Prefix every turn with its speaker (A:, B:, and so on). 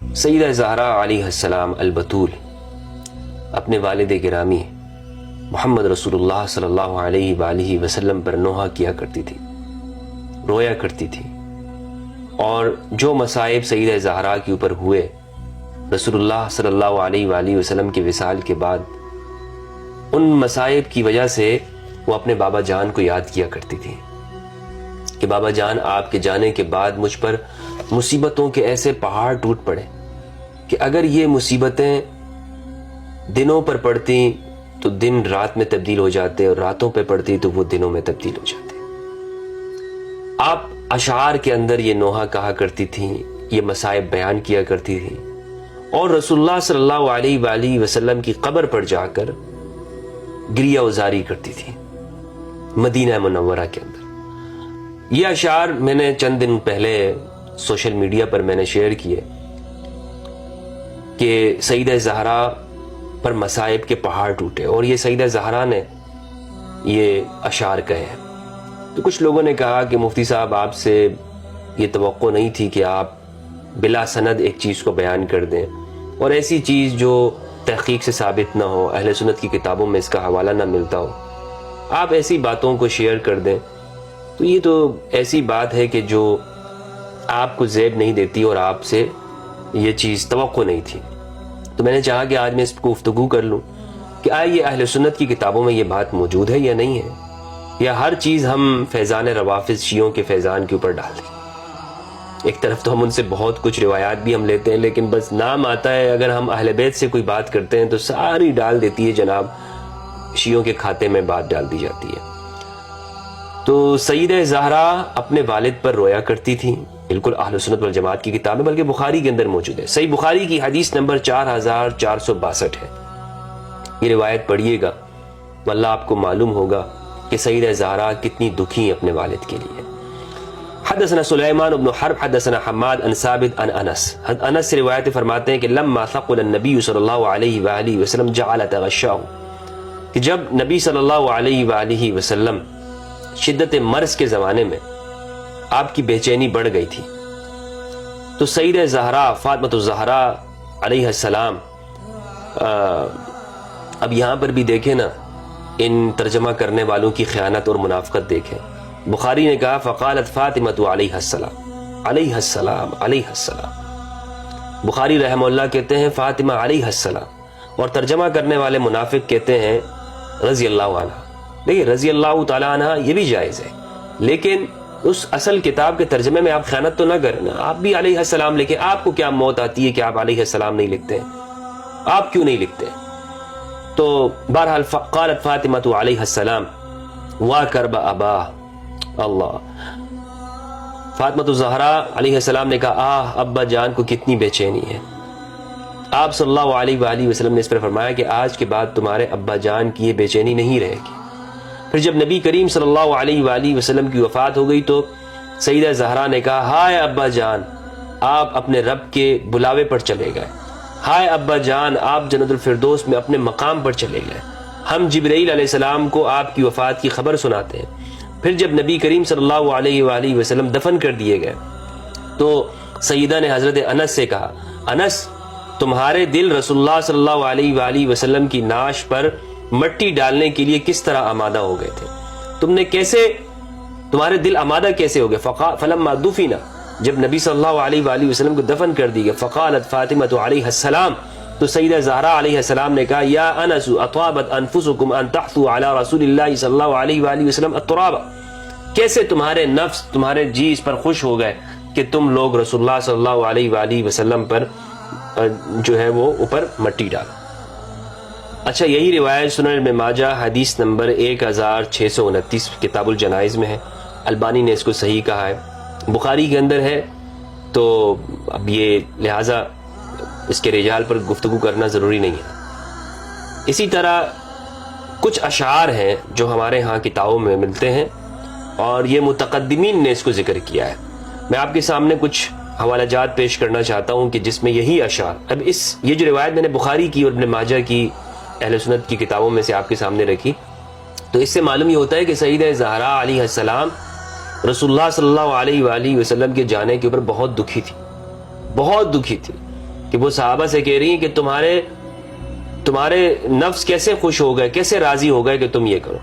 A: سیدہ زہرا علیہ السلام البتول اپنے والد گرامی محمد رسول اللہ صلی اللہ علیہ وآلہ وسلم پر نوحہ کیا کرتی تھی، رویا کرتی تھی، اور جو مصائب سیدہ زہرا کے اوپر ہوئے رسول اللہ صلی اللہ علیہ وآلہ وسلم کے وصال کے بعد، ان مصائب کی وجہ سے وہ اپنے بابا جان کو یاد کیا کرتی تھی کہ بابا جان آپ کے جانے کے بعد مجھ پر مصیبتوں کے ایسے پہاڑ ٹوٹ پڑے کہ اگر یہ مصیبتیں دنوں پر پڑتی تو دن رات میں تبدیل ہو جاتے، اور راتوں پہ پڑتی تو وہ دنوں میں تبدیل ہو جاتے۔ آپ اشعار کے اندر یہ نوحہ کہا کرتی تھیں، یہ مصائب بیان کیا کرتی تھیں، اور رسول اللہ صلی اللہ علیہ وآلہ وسلم کی قبر پر جا کر گریہ وزاری کرتی تھی مدینہ منورہ کے اندر۔ یہ اشعار میں نے چند دن پہلے سوشل میڈیا پر میں نے شیئر کیے کہ سیدہ زہرا پر مصائب کے پہاڑ ٹوٹے، اور یہ سیدہ زہرا نے یہ اشعار کہے ہیں۔ تو کچھ لوگوں نے کہا کہ مفتی صاحب آپ سے یہ توقع نہیں تھی کہ آپ بلا سند ایک چیز کو بیان کر دیں، اور ایسی چیز جو تحقیق سے ثابت نہ ہو، اہل سنت کی کتابوں میں اس کا حوالہ نہ ملتا ہو، آپ ایسی باتوں کو شیئر کر دیں۔ تو یہ تو ایسی بات ہے کہ جو آپ کو زیب نہیں دیتی، اور آپ سے یہ چیز توقع نہیں تھی۔ تو میں نے چاہا کہ آج میں اس کو گفتگو کر لوں کہ آئے یہ اہل سنت کی کتابوں میں یہ بات موجود ہے یا نہیں ہے، یا ہر چیز ہم فیضان روافض شیعوں کے فیضان کے اوپر ڈال دیں۔ ایک طرف تو ہم ان سے بہت کچھ روایات بھی ہم لیتے ہیں، لیکن بس نام آتا ہے اگر ہم اہل بیت سے کوئی بات کرتے ہیں تو ساری ڈال دیتی ہے جناب، شیعوں کے کھاتے میں بات ڈال دی جاتی ہے۔ تو سیدہ زہرا اپنے والد پر رویا کرتی تھی، بالکل اہل سنت والجماعت کی کتاب ہے، بلکہ بخاری کے اندر موجود ہے۔ صحیح بخاری کی حدیث نمبر 4462 ہے، یہ روایت پڑھیے گا، واللہ آپ کو معلوم ہوگا کہ سیدہ زہرا کتنی دکھی اپنے والد کے لیے۔ حدثنا سلیمان بن حرب حدثنا حماد عن ثابت عن انس، انس سے روایت فرماتے ہیں کہ لما ثقل النبی صلی اللہ علیہ وآلہ وسلم جعل تغشاہ، کہ جب نبی صلی اللہ علیہ وآلہ وسلم شدت مرض کے زمانے میں آپ کی بے چینی بڑھ گئی تھی، تو سیدہ زہرا فاطمۃ الزہرا علیہ السلام، اب یہاں پر بھی دیکھیں نا، ان ترجمہ کرنے والوں کی خیانت اور منافقت دیکھیں۔ بخاری نے کہا فقالت فاطمۃ علیہ السلام، علیہ السلام، علیہ السلام۔ بخاری رحمہ اللہ کہتے ہیں فاطمہ علیہ السلام، اور ترجمہ کرنے والے منافق کہتے ہیں رضی اللہ عنہ۔ دیکھیں رضی اللہ تعالیٰ عنہ یہ بھی جائز ہے، لیکن اس اصل کتاب کے ترجمے میں آپ خیانت تو نہ کریں، آپ بھی علیہ السلام لکھیں۔ آپ کو کیا موت آتی ہے کہ آپ علیہ السلام نہیں لکھتے ہیں؟ آپ کیوں نہیں لکھتے؟ تو بہرحال قالت فاطمۃ علیہ السلام وا کرب ابا، اللہ، فاطمۃ الزہرا علیہ السلام نے کہا آہ ابا جان کو کتنی بے چینی ہے۔ آپ صلی اللہ علیہ وآلہ وسلم نے اس پر فرمایا کہ آج کے بعد تمہارے ابا جان کی یہ بے چینی نہیں رہے گی۔ پھر جب نبی کریم صلی اللہ علیہ وآلہ وسلم کی وفات ہو گئی تو سیدہ زہرا نے کہا ہائے ابا جان، آپ اپنے رب کے بلاوے پر چلے گئے، ہائے ابا جان، آپ جنت الفردوس میں اپنے مقام پر چلے گئے، ہم جبرائیل علیہ السلام کو آپ کی وفات کی خبر سناتے ہیں۔ پھر جب نبی کریم صلی اللہ علیہ وآلہ وسلم دفن کر دیے گئے تو سیدہ نے حضرت انس سے کہا انس، تمہارے دل رسول اللہ صلی اللہ علیہ وآلہ وسلم کی نعش پر مٹی ڈالنے کے لیے کس طرح آمادہ ہو گئے تھے؟ تمہارے دل آمادہ کیسے ہو گئے؟ فلما دفن، جب نبی صلی اللہ علیہ وآلہ وسلم کو دفن کر دی گئے، فقالت فاطمۃ علیہ السلام، تو سیدہ زہرا علیہ السلام نے کہا یا انس اطابت انفسکم ان تحثوا علی رسول اللہ صلی اللہ علیہ وآلہ وسلم التراب، کیسے تمہارے نفس، تمہارے جی اس پر خوش ہو گئے کہ تم لوگ رسول اللہ صلی اللہ علیہ وآلہ وسلم پر جو ہے وہ اوپر مٹی ڈالو۔ اچھا، یہی روایت سنن ابن ماجہ حدیث نمبر 1629 کتاب الجنائز میں ہے، البانی نے اس کو صحیح کہا ہے، بخاری کے اندر ہے، تو اب یہ لہٰذا اس کے رجال پر گفتگو کرنا ضروری نہیں ہے۔ اسی طرح کچھ اشعار ہیں جو ہمارے ہاں کتابوں میں ملتے ہیں، اور یہ متقدمین نے اس کو ذکر کیا ہے۔ میں آپ کے سامنے کچھ حوالہ جات پیش کرنا چاہتا ہوں کہ جس میں یہی اشعار، اب یہ جو روایت میں نے بخاری کی اور ابن ماجہ کی اہل سنت کی کتابوں میں سے آپ کے سامنے رکھی، تو اس سے معلوم یہ ہوتا ہے کہ سیدہ زہرا علیہ السلام رسول اللہ صلی اللہ علیہ وآلہ وسلم کے جانے کے اوپر بہت دکھی تھی، بہت دکھی تھی، کہ وہ صحابہ سے کہہ رہی ہیں کہ تمہارے نفس کیسے خوش ہو گئے، کیسے راضی ہو گئے کہ تم یہ کرو.